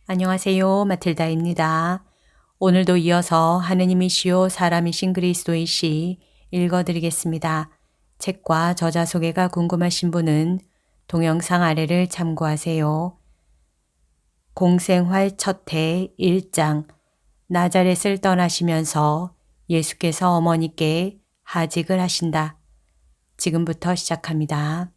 안녕하세요. 마틸다입니다. 오늘도 이어서 하느님이시요 사람이신 그리스도의 시 읽어드리겠습니다. 책과 저자 소개가 궁금하신 분은 동영상 아래를 참고하세요. 공생활 첫해 1장 나자렛을 떠나시면서 예수께서 어머니께 하직을 하신다. 지금부터 시작합니다.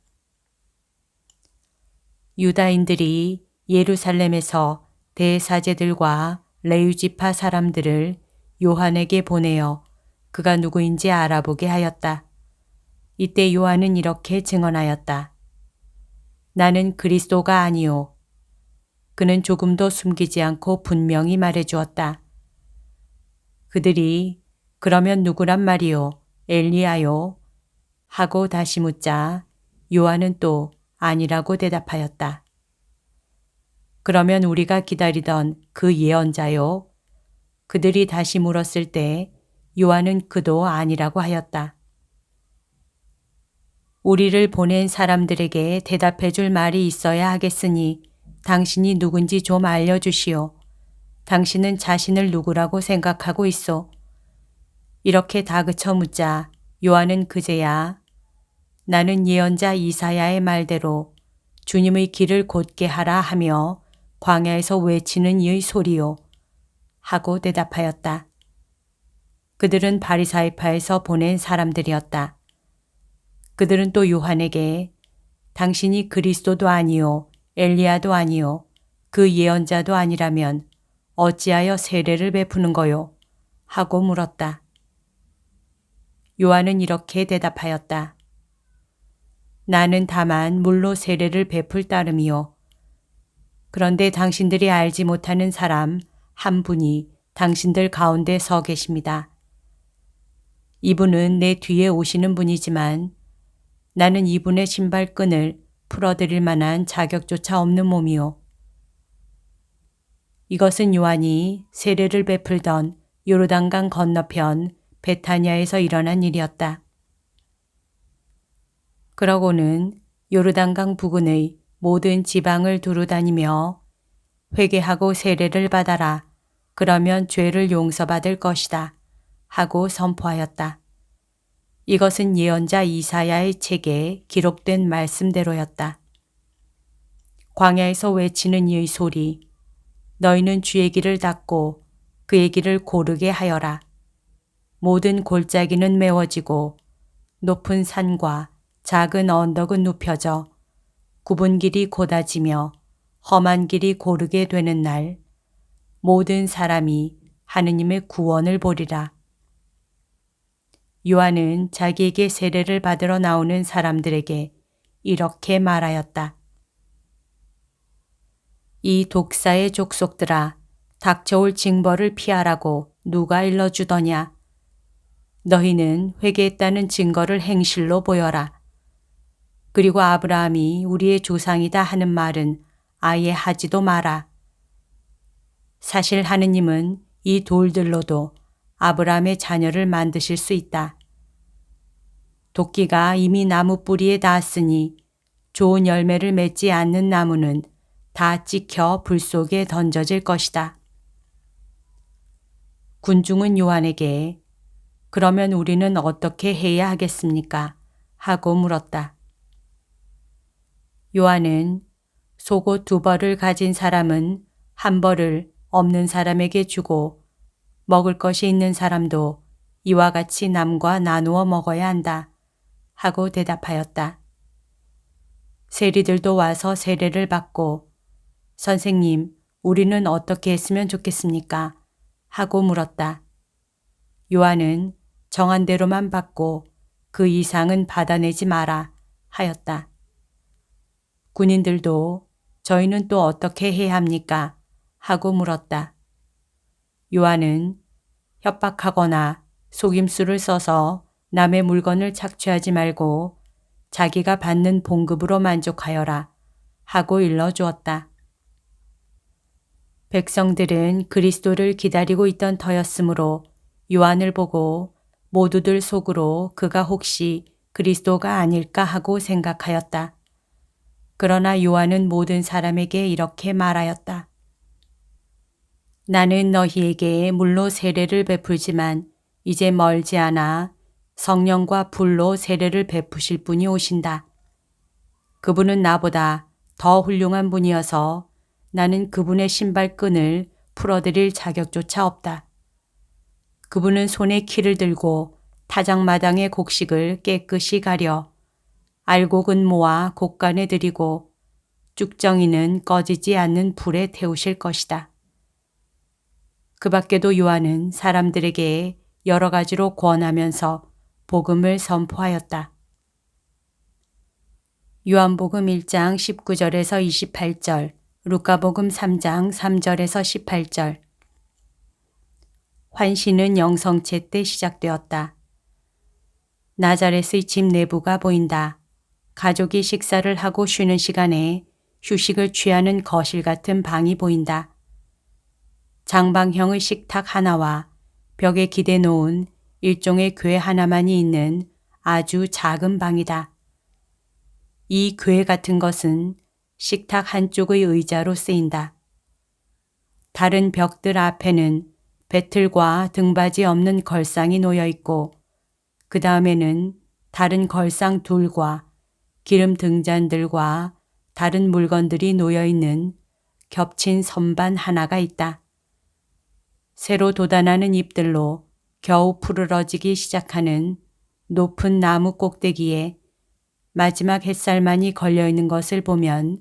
유다인들이 예루살렘에서 대사제들과 레위지파 사람들을 요한에게 보내어 그가 누구인지 알아보게 하였다. 이때 요한은 이렇게 증언하였다. 나는 그리스도가 아니요. 그는 조금도 숨기지 않고 분명히 말해주었다. 그들이 그러면 누구란 말이요? 엘리야요? 하고 다시 묻자 요한은 또 아니라고 대답하였다. 그러면 우리가 기다리던 그 예언자요? 그들이 다시 물었을 때 요한은 그도 아니라고 하였다. 우리를 보낸 사람들에게 대답해 줄 말이 있어야 하겠으니 당신이 누군지 좀 알려주시오. 당신은 자신을 누구라고 생각하고 있소? 이렇게 다그쳐 묻자 요한은 그제야 나는 예언자 이사야의 말대로 주님의 길을 곧게 하라 하며 광야에서 외치는 이의 소리요. 하고 대답하였다. 그들은 바리사이파에서 보낸 사람들이었다. 그들은 또 요한에게 당신이 그리스도도 아니요 엘리야도 아니요 그 예언자도 아니라면 어찌하여 세례를 베푸는 거요? 하고 물었다. 요한은 이렇게 대답하였다. 나는 다만 물로 세례를 베풀 따름이요. 그런데 당신들이 알지 못하는 사람 한 분이 당신들 가운데 서 계십니다. 이분은 내 뒤에 오시는 분이지만 나는 이분의 신발끈을 풀어드릴 만한 자격조차 없는 몸이요. 이것은 요한이 세례를 베풀던 요르단강 건너편 베타냐에서 일어난 일이었다. 그러고는 요르단강 부근의 모든 지방을 두루다니며 회개하고 세례를 받아라. 그러면 죄를 용서받을 것이다. 하고 선포하였다. 이것은 예언자 이사야의 책에 기록된 말씀대로였다. 광야에서 외치는 이의 소리, 너희는 주의 길을 닫고 그의 길을 고르게 하여라. 모든 골짜기는 메워지고 높은 산과 작은 언덕은 눕혀져 굽은 길이 곧아지며 험한 길이 고르게 되는 날 모든 사람이 하느님의 구원을 보리라. 요한은 자기에게 세례를 받으러 나오는 사람들에게 이렇게 말하였다. 이 독사의 족속들아, 닥쳐올 징벌을 피하라고 누가 일러주더냐? 너희는 회개했다는 증거를 행실로 보여라. 그리고 아브라함이 우리의 조상이다 하는 말은 아예 하지도 마라. 사실 하느님은 이 돌들로도 아브라함의 자녀를 만드실 수 있다. 도끼가 이미 나무 뿌리에 닿았으니 좋은 열매를 맺지 않는 나무는 다 찍혀 불 속에 던져질 것이다. 군중은 요한에게 그러면 우리는 어떻게 해야 하겠습니까? 하고 물었다. 요한은 속옷 2벌을 가진 사람은 1벌을 없는 사람에게 주고 먹을 것이 있는 사람도 이와 같이 남과 나누어 먹어야 한다. 하고 대답하였다. 세리들도 와서 세례를 받고 선생님, 우리는 어떻게 했으면 좋겠습니까? 하고 물었다. 요한은 정한 대로만 받고 그 이상은 받아내지 마라 하였다. 군인들도 저희는 또 어떻게 해야 합니까? 하고 물었다. 요한은 협박하거나 속임수를 써서 남의 물건을 착취하지 말고 자기가 받는 봉급으로 만족하여라 하고 일러주었다. 백성들은 그리스도를 기다리고 있던 터였으므로 요한을 보고 모두들 속으로 그가 혹시 그리스도가 아닐까 하고 생각하였다. 그러나 요한은 모든 사람에게 이렇게 말하였다. 나는 너희에게 물로 세례를 베풀지만 이제 멀지 않아 성령과 불로 세례를 베푸실 분이 오신다. 그분은 나보다 더 훌륭한 분이어서 나는 그분의 신발끈을 풀어드릴 자격조차 없다. 그분은 손에 키를 들고 타작마당의 곡식을 깨끗이 가려 알곡은 모아 곡간에 들이고 쭉정이는 꺼지지 않는 불에 태우실 것이다. 그 밖에도 요한은 사람들에게 여러 가지로 권하면서 복음을 선포하였다. 요한복음 1장 19절에서 28절, 루카복음 3장 3절에서 18절. 환시는 영성체 때 시작되었다. 나자렛의 집 내부가 보인다. 가족이 식사를 하고 쉬는 시간에 휴식을 취하는 거실 같은 방이 보인다. 장방형의 식탁 하나와 벽에 기대 놓은 일종의 궤 하나만이 있는 아주 작은 방이다. 이 궤 같은 것은 식탁 한쪽의 의자로 쓰인다. 다른 벽들 앞에는 배틀과 등받이 없는 걸상이 놓여 있고 그 다음에는 다른 걸상 둘과 기름 등잔들과 다른 물건들이 놓여 있는 겹친 선반 하나가 있다. 새로 돋아나는 잎들로 겨우 푸르러지기 시작하는 높은 나무 꼭대기에 마지막 햇살만이 걸려있는 것을 보면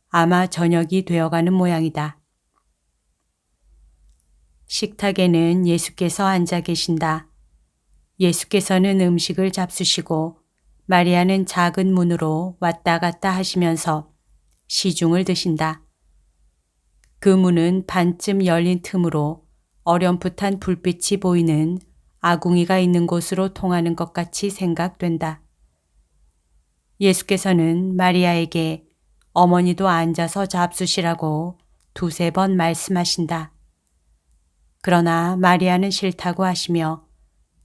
아마 저녁이 되어가는 모양이다. 식탁에는 예수께서 앉아 계신다. 예수께서는 음식을 잡수시고 마리아는 작은 문으로 왔다 갔다 하시면서 시중을 드신다. 그 문은 반쯤 열린 틈으로 어렴풋한 불빛이 보이는 아궁이가 있는 곳으로 통하는 것 같이 생각된다. 예수께서는 마리아에게 어머니도 앉아서 잡수시라고 두세 번 말씀하신다. 그러나 마리아는 싫다고 하시며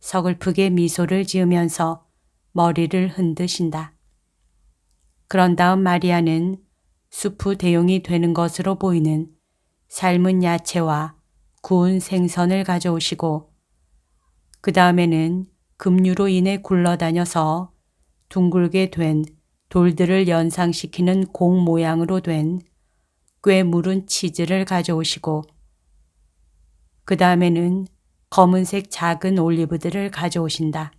서글프게 미소를 지으면서 머리를 흔드신다. 그런 다음 마리아는 수프 대용이 되는 것으로 보이는 삶은 야채와 구운 생선을 가져오시고 그 다음에는 급류로 인해 굴러다녀서 둥글게 된 돌들을 연상시키는 공 모양으로 된 꽤 무른 치즈를 가져오시고 그 다음에는 검은색 작은 올리브들을 가져오신다.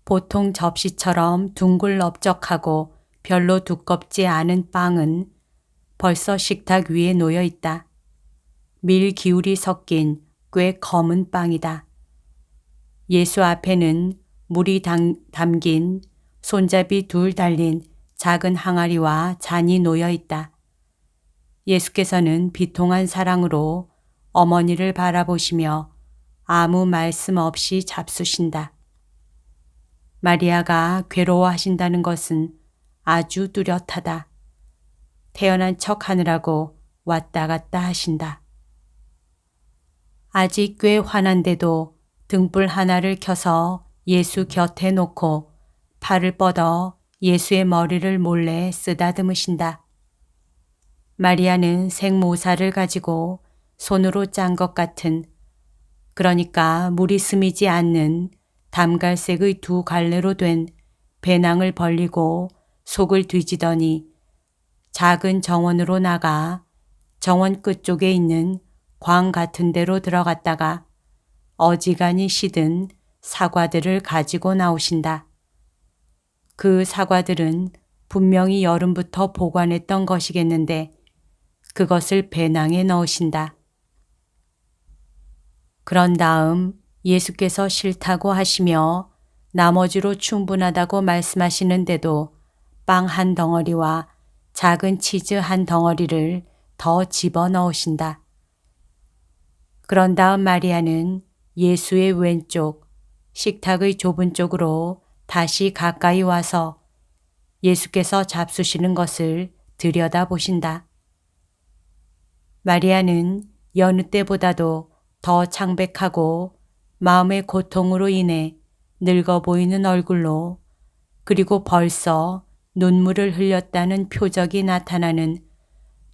보통 접시처럼 둥글넓적하고 별로 두껍지 않은 빵은 벌써 식탁 위에 놓여 있다. 밀 기울이 섞인 꽤 검은 빵이다. 예수 앞에는 물이 담긴 손잡이 둘 달린 작은 항아리와 잔이 놓여 있다. 예수께서는 비통한 사랑으로 어머니를 바라보시며 아무 말씀 없이 잡수신다. 마리아가 괴로워하신다는 것은 아주 뚜렷하다. 태어난 척 하느라고 왔다 갔다 하신다. 아직 꽤 환한데도 등불 하나를 켜서 예수 곁에 놓고 팔을 뻗어 예수의 머리를 몰래 쓰다듬으신다. 마리아는 생모사를 가지고 손으로 짠 것 같은, 그러니까 물이 스미지 않는 담갈색의 두 갈래로 된 배낭을 벌리고 속을 뒤지더니 작은 정원으로 나가 정원 끝쪽에 있는 광 같은 데로 들어갔다가 어지간히 시든 사과들을 가지고 나오신다. 그 사과들은 분명히 여름부터 보관했던 것이겠는데 그것을 배낭에 넣으신다. 그런 다음 예수께서 싫다고 하시며 나머지로 충분하다고 말씀하시는데도 빵 한 덩어리와 작은 치즈 한 덩어리를 더 집어넣으신다. 그런 다음 마리아는 예수의 왼쪽 식탁의 좁은 쪽으로 다시 가까이 와서 예수께서 잡수시는 것을 들여다보신다. 마리아는 여느 때보다도 더 창백하고 마음의 고통으로 인해 늙어 보이는 얼굴로 그리고 벌써 눈물을 흘렸다는 표적이 나타나는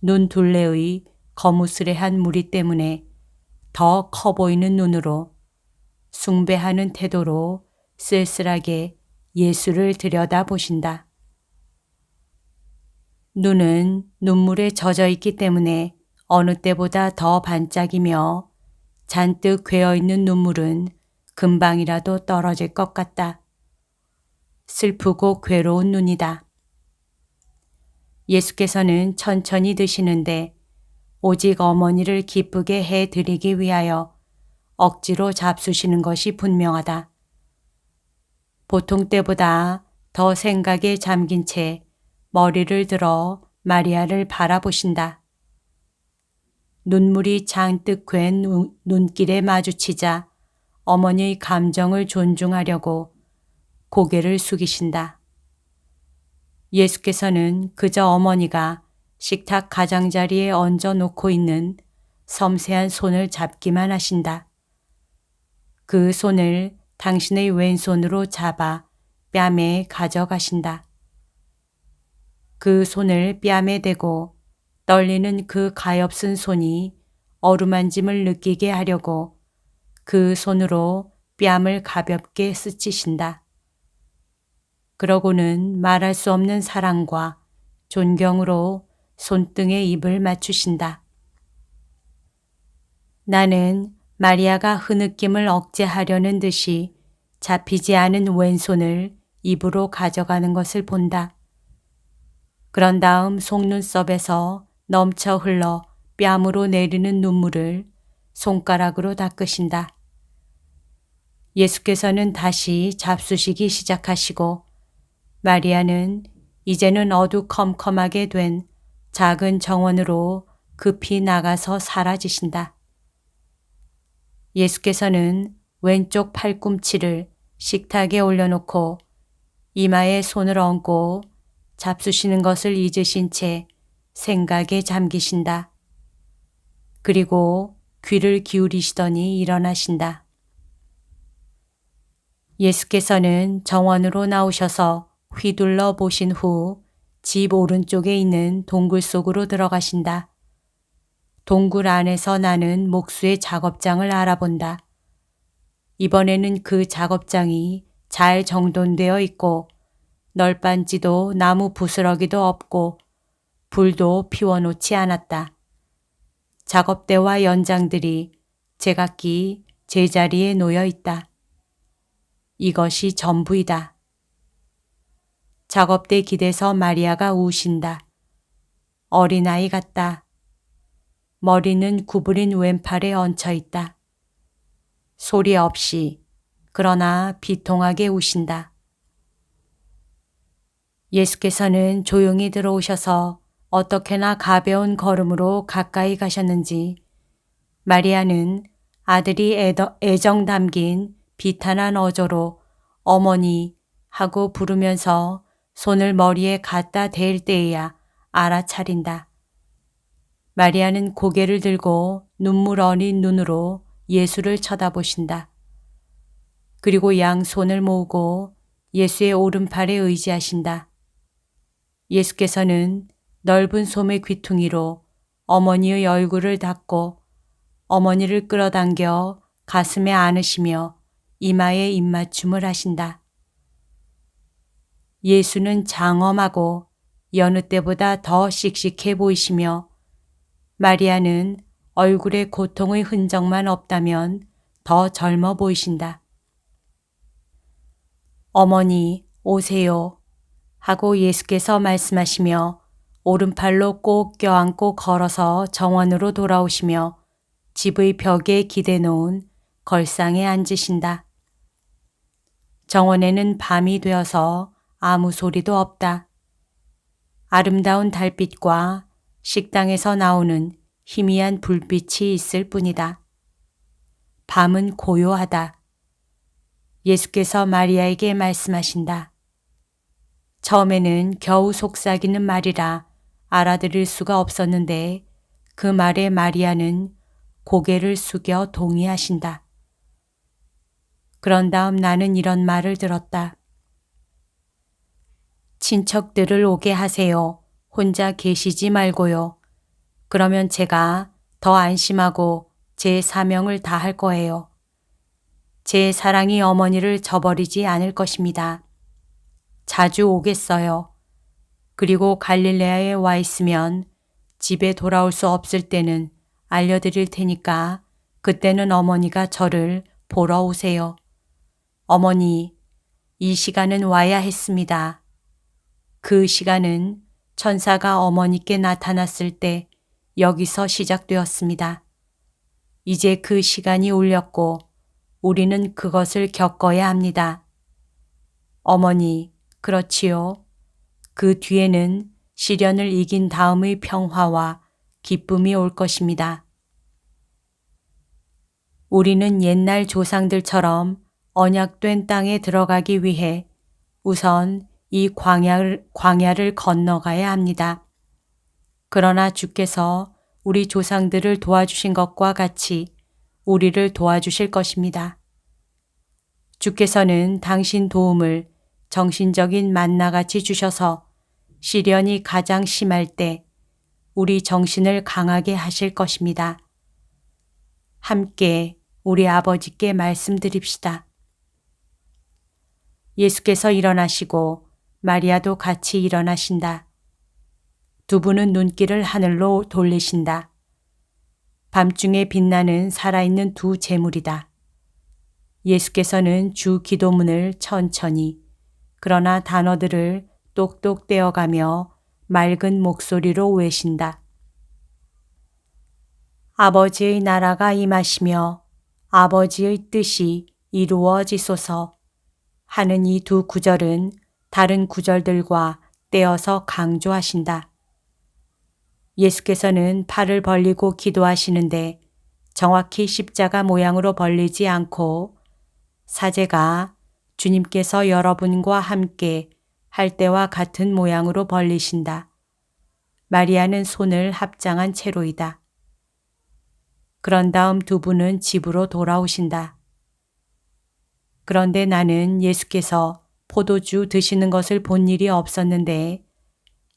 눈둘레의 거무스레한 무리 때문에 더 커 보이는 눈으로 숭배하는 태도로 쓸쓸하게 예수를 들여다보신다. 눈은 눈물에 젖어 있기 때문에 어느 때보다 더 반짝이며 잔뜩 괴어있는 눈물은 금방이라도 떨어질 것 같다. 슬프고 괴로운 눈이다. 예수께서는 천천히 드시는데 오직 어머니를 기쁘게 해드리기 위하여 억지로 잡수시는 것이 분명하다. 보통 때보다 더 생각에 잠긴 채 머리를 들어 마리아를 바라보신다. 눈물이 잔뜩 괴인 눈길에 마주치자 어머니의 감정을 존중하려고 고개를 숙이신다. 예수께서는 그저 어머니가 식탁 가장자리에 얹어놓고 있는 섬세한 손을 잡기만 하신다. 그 손을 당신의 왼손으로 잡아 뺨에 가져가신다. 그 손을 뺨에 대고 떨리는 그 가엾은 손이 어루만짐을 느끼게 하려고 그 손으로 뺨을 가볍게 스치신다. 그러고는 말할 수 없는 사랑과 존경으로 손등에 입을 맞추신다. 나는 마리아가 흐느낌을 억제하려는 듯이 잡히지 않은 왼손을 입으로 가져가는 것을 본다. 그런 다음 속눈썹에서 넘쳐 흘러 뺨으로 내리는 눈물을 손가락으로 닦으신다. 예수께서는 다시 잡수시기 시작하시고 마리아는 이제는 어두컴컴하게 된 작은 정원으로 급히 나가서 사라지신다. 예수께서는 왼쪽 팔꿈치를 식탁에 올려놓고 이마에 손을 얹고 잡수시는 것을 잊으신 채 생각에 잠기신다. 그리고 귀를 기울이시더니 일어나신다. 예수께서는 정원으로 나오셔서 휘둘러 보신 후 집 오른쪽에 있는 동굴 속으로 들어가신다. 동굴 안에서 나는 목수의 작업장을 알아본다. 이번에는 그 작업장이 잘 정돈되어 있고 널빤지도 나무 부스러기도 없고 불도 피워놓지 않았다. 작업대와 연장들이 제각기 제자리에 놓여 있다. 이것이 전부이다. 작업대 깃에서 마리아가 우신다. 어린아이 같다. 머리는 구부린 왼팔에 얹혀 있다. 소리 없이 그러나 비통하게 우신다. 예수께서는 조용히 들어오셔서 어떻게나 가벼운 걸음으로 가까이 가셨는지 마리아는 아들이 애정 담긴 비탄한 어조로 어머니 하고 부르면서 손을 머리에 갖다 댈 때에야 알아차린다. 마리아는 고개를 들고 눈물 어린 눈으로 예수를 쳐다보신다. 그리고 양손을 모으고 예수의 오른팔에 의지하신다. 예수께서는 넓은 솜의 귀퉁이로 어머니의 얼굴을 닦고 어머니를 끌어당겨 가슴에 안으시며 이마에 입맞춤을 하신다. 예수는 장엄하고 여느 때보다 더 씩씩해 보이시며 마리아는 얼굴에 고통의 흔적만 없다면 더 젊어 보이신다. 어머니, 오세요 하고 예수께서 말씀하시며 오른팔로 꼭 껴안고 걸어서 정원으로 돌아오시며 집의 벽에 기대 놓은 걸상에 앉으신다. 정원에는 밤이 되어서 아무 소리도 없다. 아름다운 달빛과 식당에서 나오는 희미한 불빛이 있을 뿐이다. 밤은 고요하다. 예수께서 마리아에게 말씀하신다. 처음에는 겨우 속삭이는 말이라 알아들을 수가 없었는데 그 말에 마리아는 고개를 숙여 동의하신다. 그런 다음 나는 이런 말을 들었다. 친척들을 오게 하세요. 혼자 계시지 말고요. 그러면 제가 더 안심하고 제 사명을 다할 거예요. 제 사랑이 어머니를 저버리지 않을 것입니다. 자주 오겠어요. 그리고 갈릴레아에 와 있으면 집에 돌아올 수 없을 때는 알려드릴 테니까 그때는 어머니가 저를 보러 오세요. 어머니, 이 시간은 와야 했습니다. 그 시간은 천사가 어머니께 나타났을 때 여기서 시작되었습니다. 이제 그 시간이 울렸고 우리는 그것을 겪어야 합니다. 어머니, 그렇지요. 그 뒤에는 시련을 이긴 다음의 평화와 기쁨이 올 것입니다. 우리는 옛날 조상들처럼 언약된 땅에 들어가기 위해 우선 이 광야를 건너가야 합니다. 그러나 주께서 우리 조상들을 도와주신 것과 같이 우리를 도와주실 것입니다. 주께서는 당신 도움을 정신적인 만나같이 주셔서 시련이 가장 심할 때 우리 정신을 강하게 하실 것입니다. 함께 우리 아버지께 말씀드립시다. 예수께서 일어나시고 마리아도 같이 일어나신다. 두 분은 눈길을 하늘로 돌리신다. 밤중에 빛나는 살아있는 두 재물이다. 예수께서는 주 기도문을 천천히 그러나 단어들을 똑똑 떼어가며 맑은 목소리로 외신다. 아버지의 나라가 임하시며 아버지의 뜻이 이루어지소서 하는 이 두 구절은 다른 구절들과 떼어서 강조하신다. 예수께서는 팔을 벌리고 기도하시는데 정확히 십자가 모양으로 벌리지 않고 사제가 주님께서 여러분과 함께 할 때와 같은 모양으로 벌리신다. 마리아는 손을 합장한 채로이다. 그런 다음 두 분은 집으로 돌아오신다. 그런데 나는 예수께서 포도주 드시는 것을 본 일이 없었는데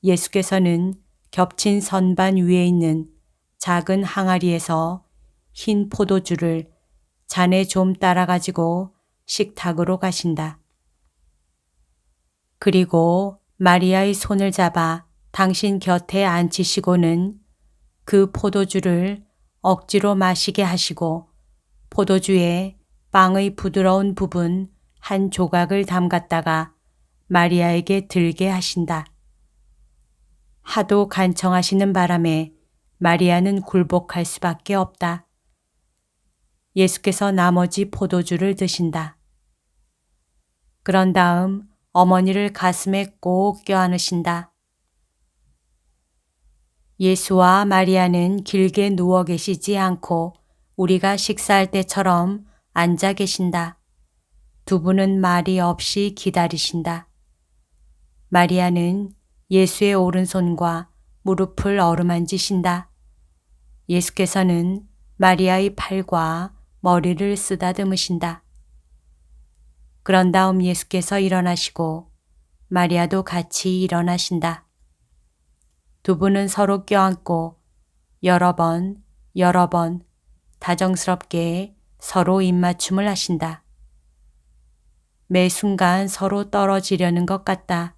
예수께서는 겹친 선반 위에 있는 작은 항아리에서 흰 포도주를 잔에 좀 따라 가지고 식탁으로 가신다. 그리고 마리아의 손을 잡아 당신 곁에 앉히시고는 그 포도주를 억지로 마시게 하시고 포도주에 빵의 부드러운 부분 한 조각을 담갔다가 마리아에게 들게 하신다. 하도 간청하시는 바람에 마리아는 굴복할 수밖에 없다. 예수께서 나머지 포도주를 드신다. 그런 다음 어머니를 가슴에 꼭 껴안으신다. 예수와 마리아는 길게 누워 계시지 않고 우리가 식사할 때처럼 앉아 계신다. 두 분은 말이 없이 기다리신다. 마리아는 예수의 오른손과 무릎을 어루만지신다. 예수께서는 마리아의 팔과 머리를 쓰다듬으신다. 그런 다음 예수께서 일어나시고 마리아도 같이 일어나신다. 두 분은 서로 껴안고 여러 번 다정스럽게 서로 입맞춤을 하신다. 매 순간 서로 떨어지려는 것 같다.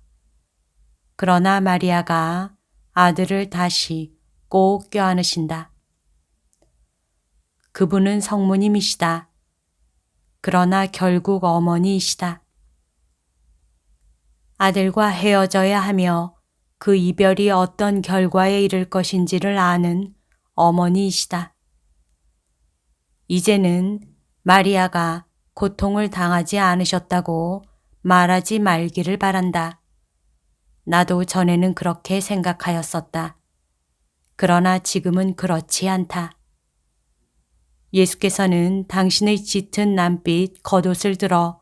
그러나 마리아가 아들을 다시 꼭 껴안으신다. 그분은 성모님이시다. 그러나 결국 어머니이시다. 아들과 헤어져야 하며 그 이별이 어떤 결과에 이를 것인지를 아는 어머니이시다. 이제는 마리아가 고통을 당하지 않으셨다고 말하지 말기를 바란다. 나도 전에는 그렇게 생각하였었다. 그러나 지금은 그렇지 않다. 예수께서는 당신의 짙은 남빛 겉옷을 들어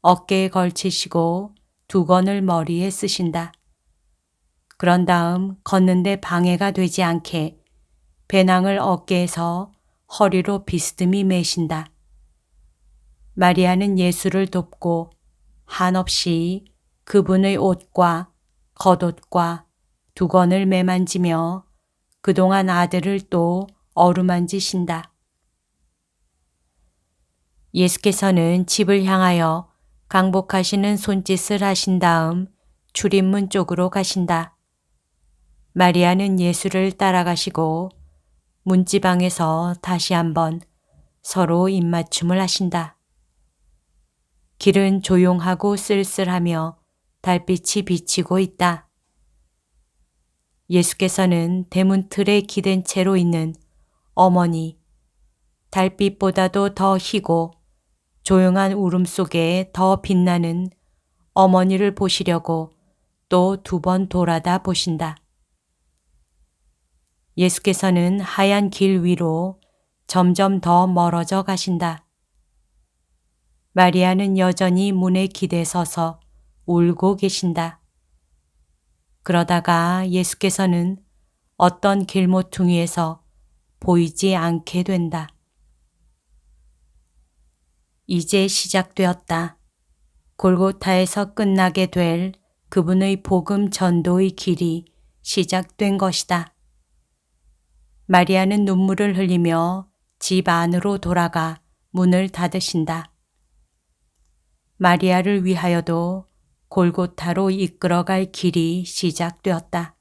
어깨에 걸치시고 두건을 머리에 쓰신다. 그런 다음 걷는데 방해가 되지 않게 배낭을 어깨에서 허리로 비스듬히 매신다. 마리아는 예수를 돕고 한없이 그분의 옷과 겉옷과 두건을 매만지며 그동안 아들을 또 어루만지신다. 예수께서는 집을 향하여 강복하시는 손짓을 하신 다음 출입문 쪽으로 가신다. 마리아는 예수를 따라가시고 문지방에서 다시 한번 서로 입맞춤을 하신다. 길은 조용하고 쓸쓸하며 달빛이 비치고 있다. 예수께서는 대문 틀에 기댄 채로 있는 어머니, 달빛보다도 더 희고 조용한 울음 속에 더 빛나는 어머니를 보시려고 또 2번 돌아다 보신다. 예수께서는 하얀 길 위로 점점 더 멀어져 가신다. 마리아는 여전히 문에 기대 서서 울고 계신다. 그러다가 예수께서는 어떤 길모퉁이에서 보이지 않게 된다. 이제 시작되었다. 골고타에서 끝나게 될 그분의 복음 전도의 길이 시작된 것이다. 마리아는 눈물을 흘리며 집 안으로 돌아가 문을 닫으신다. 마리아를 위하여도 골고타로 이끌어갈 길이 시작되었다.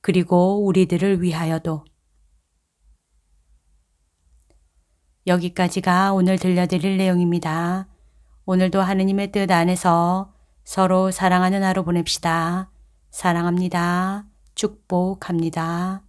그리고 우리들을 위하여도. 여기까지가 오늘 들려드릴 내용입니다. 오늘도 하느님의 뜻 안에서 서로 사랑하는 하루 보냅시다. 사랑합니다. 축복합니다.